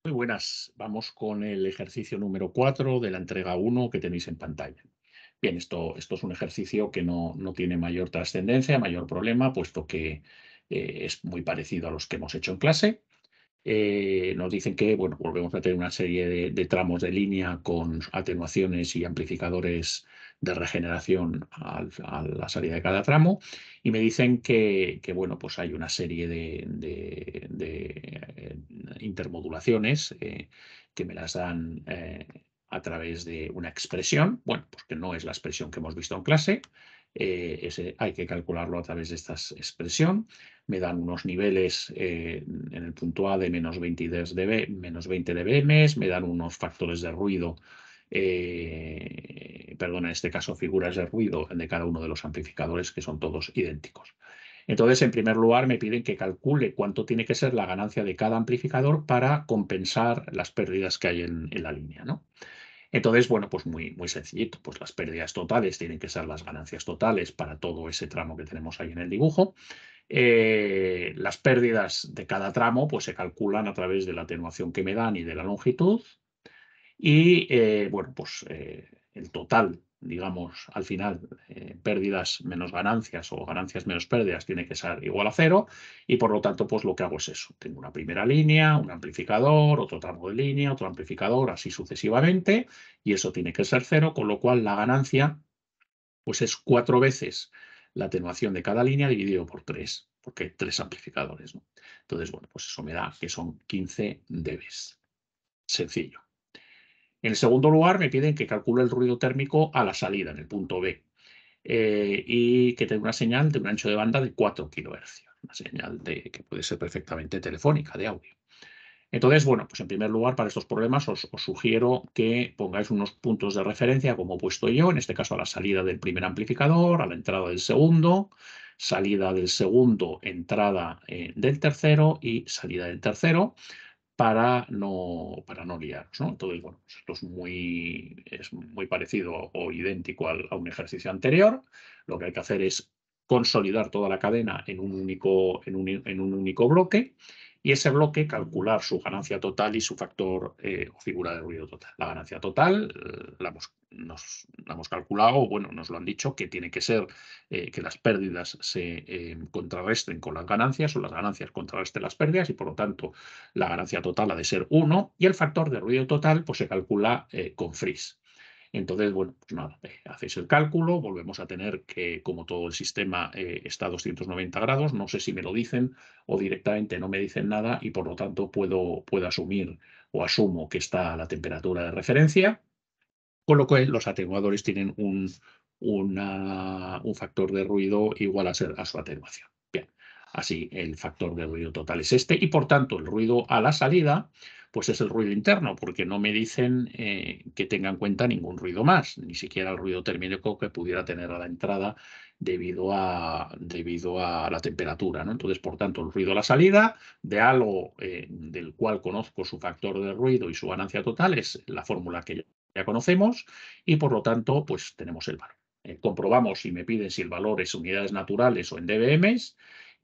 Muy buenas, vamos con el ejercicio número 4 de la entrega uno que tenéis en pantalla. Bien, esto es un ejercicio que no tiene mayor trascendencia, mayor problema, puesto que es muy parecido a los que hemos hecho en clase. Nos dicen que, bueno, volvemos a tener una serie de tramos de línea con atenuaciones y amplificadores de regeneración a la salida de cada tramo, y me dicen que, bueno, pues hay una serie de intermodulaciones que me las dan a través de una expresión, bueno, pues que no es la expresión que hemos visto en clase. Hay que calcularlo a través de esta expresión. Me dan unos niveles en el punto A de menos 20 dBm, me dan unos factores de ruido, perdón, en este caso figuras de ruido de cada uno de los amplificadores, que son todos idénticos. Entonces, en primer lugar, me piden que calcule cuánto tiene que ser la ganancia de cada amplificador para compensar las pérdidas que hay en la línea, ¿no? Entonces, bueno, pues muy sencillito, pues las pérdidas totales tienen que ser las ganancias totales para todo ese tramo que tenemos ahí en el dibujo. Las pérdidas de cada tramo pues se calculan a través de la atenuación que me dan y de la longitud. Y bueno, pues el total, digamos, al final, pérdidas menos ganancias o ganancias menos pérdidas tiene que ser igual a cero. Y por lo tanto, pues lo que hago es eso. Tengo una primera línea, un amplificador, otro tramo de línea, otro amplificador, así sucesivamente. Y eso tiene que ser cero, con lo cual la ganancia pues es 4 veces la atenuación de cada línea dividido por 3, porque hay 3 amplificadores, ¿no? Entonces, bueno, pues eso me da que son 15 dBs. Sencillo. En el segundo lugar, me piden que calcule el ruido térmico a la salida, en el punto B, y que tenga una señal de un ancho de banda de 4 kHz, una señal que puede ser perfectamente telefónica, de audio. Entonces, bueno, pues en primer lugar, para estos problemas os sugiero que pongáis unos puntos de referencia, como he puesto yo, en este caso a la salida del primer amplificador, a la entrada del segundo, salida del segundo, entrada del tercero y salida del tercero, para no liaros, ¿no? Entonces, bueno, pues esto es muy parecido o idéntico a un ejercicio anterior. Lo que hay que hacer es consolidar toda la cadena en un único bloque, y ese bloque calcular su ganancia total y su factor o figura de ruido total. La ganancia total la hemos calculado, bueno, nos lo han dicho, que tiene que ser que las pérdidas se contrarresten con las ganancias, o las ganancias contrarresten las pérdidas, y por lo tanto la ganancia total ha de ser 1, y el factor de ruido total pues se calcula con Fries. Entonces, bueno, pues nada, hacéis el cálculo, volvemos a tener que, como todo el sistema está a 290 grados, no sé si me lo dicen o directamente no me dicen nada, y por lo tanto puedo asumir o asumo que está a la temperatura de referencia, con lo que los atenuadores tienen un factor de ruido igual a su atenuación. Bien, así el factor de ruido total es este, y por tanto el ruido a la salida pues es el ruido interno, porque no me dicen que tenga en cuenta ningún ruido más, ni siquiera el ruido térmico que pudiera tener a la entrada debido a la temperatura, ¿no? Entonces, por tanto, el ruido a la salida de algo del cual conozco su factor de ruido y su ganancia total es la fórmula que ya conocemos, y por lo tanto, pues tenemos el valor. Comprobamos si me piden si el valor es unidades naturales o en dBms.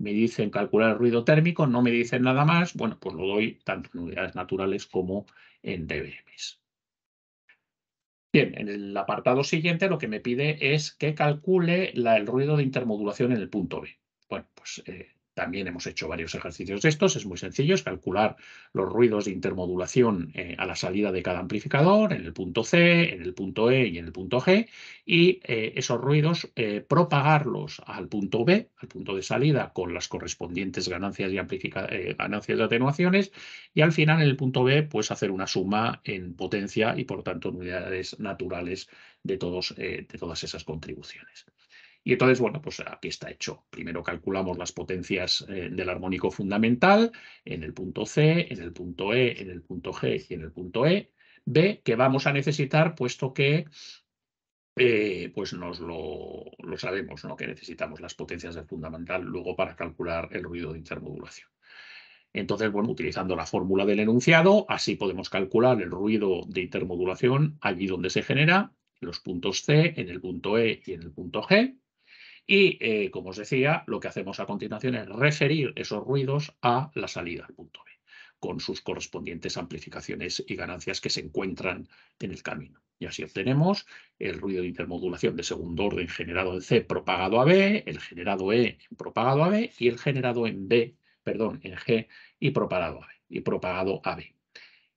Me dicen calcular el ruido térmico, no me dicen nada más. Bueno, pues lo doy tanto en unidades naturales como en dBms. Bien, en el apartado siguiente lo que me pide es que calcule el ruido de intermodulación en el punto B. Bueno, pues también hemos hecho varios ejercicios de estos. Es muy sencillo, es calcular los ruidos de intermodulación a la salida de cada amplificador, en el punto C, en el punto E y en el punto G, y esos ruidos propagarlos al punto B, al punto de salida, con las correspondientes ganancias ganancias de atenuaciones, y al final, en el punto B, pues hacer una suma en potencia y, por tanto, en unidades naturales de todas esas contribuciones. Y entonces, bueno, pues aquí está hecho. Primero calculamos las potencias del armónico fundamental en el punto C, en el punto E, en el punto G y en el punto B, que vamos a necesitar, puesto que pues nos lo sabemos, ¿no? Que necesitamos las potencias del fundamental luego para calcular el ruido de intermodulación. Entonces, bueno, utilizando la fórmula del enunciado, así podemos calcular el ruido de intermodulación allí donde se genera, los puntos C, en el punto E y en el punto G. Y, como os decía, lo que hacemos a continuación es referir esos ruidos a la salida al punto B. con sus correspondientes amplificaciones y ganancias que se encuentran en el camino. Y así obtenemos el ruido de intermodulación de segundo orden generado en C propagado a B, el generado E propagado a B y el generado en G y propagado a B.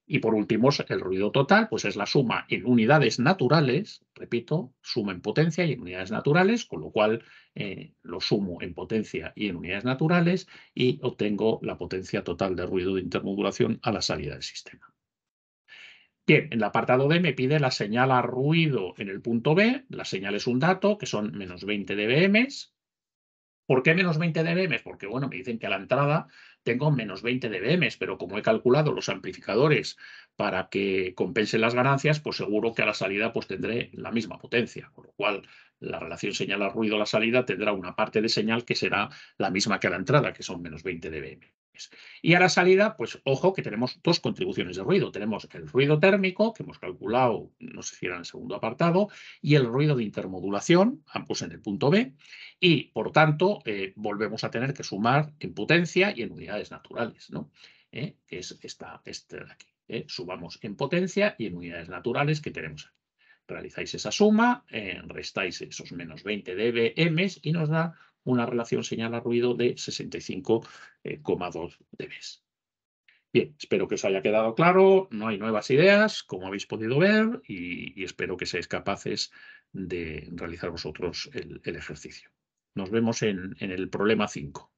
Y por último, el ruido total, pues es la suma en unidades naturales, repito, suma en potencia y en unidades naturales, con lo cual lo sumo en potencia y en unidades naturales y obtengo la potencia total de ruido de intermodulación a la salida del sistema. Bien, en el apartado D me pide la señal a ruido en el punto B. La señal es un dato, que son menos 20 dBm. ¿Por qué menos 20 dBm? Porque, bueno, me dicen que a la entrada tengo menos 20 dBm, pero como he calculado los amplificadores para que compensen las ganancias, pues seguro que a la salida pues tendré la misma potencia, con lo cual la relación señal a ruido a la salida tendrá una parte de señal que será la misma que a la entrada, que son menos 20 dBm. Y a la salida, pues ojo que tenemos dos contribuciones de ruido. Tenemos el ruido térmico, que hemos calculado, no sé si era en el segundo apartado, y el ruido de intermodulación, ambos en el punto B, y por tanto volvemos a tener que sumar en potencia y en unidades naturales, ¿no? Que es este de aquí. Sumamos en potencia y en unidades naturales que tenemos aquí. Realizáis esa suma, restáis esos menos 20 dBm y nos da una relación señal a ruido de 65,2 dB. Bien, espero que os haya quedado claro, no hay nuevas ideas, como habéis podido ver, y espero que seáis capaces de realizar vosotros el ejercicio. Nos vemos en el problema 5.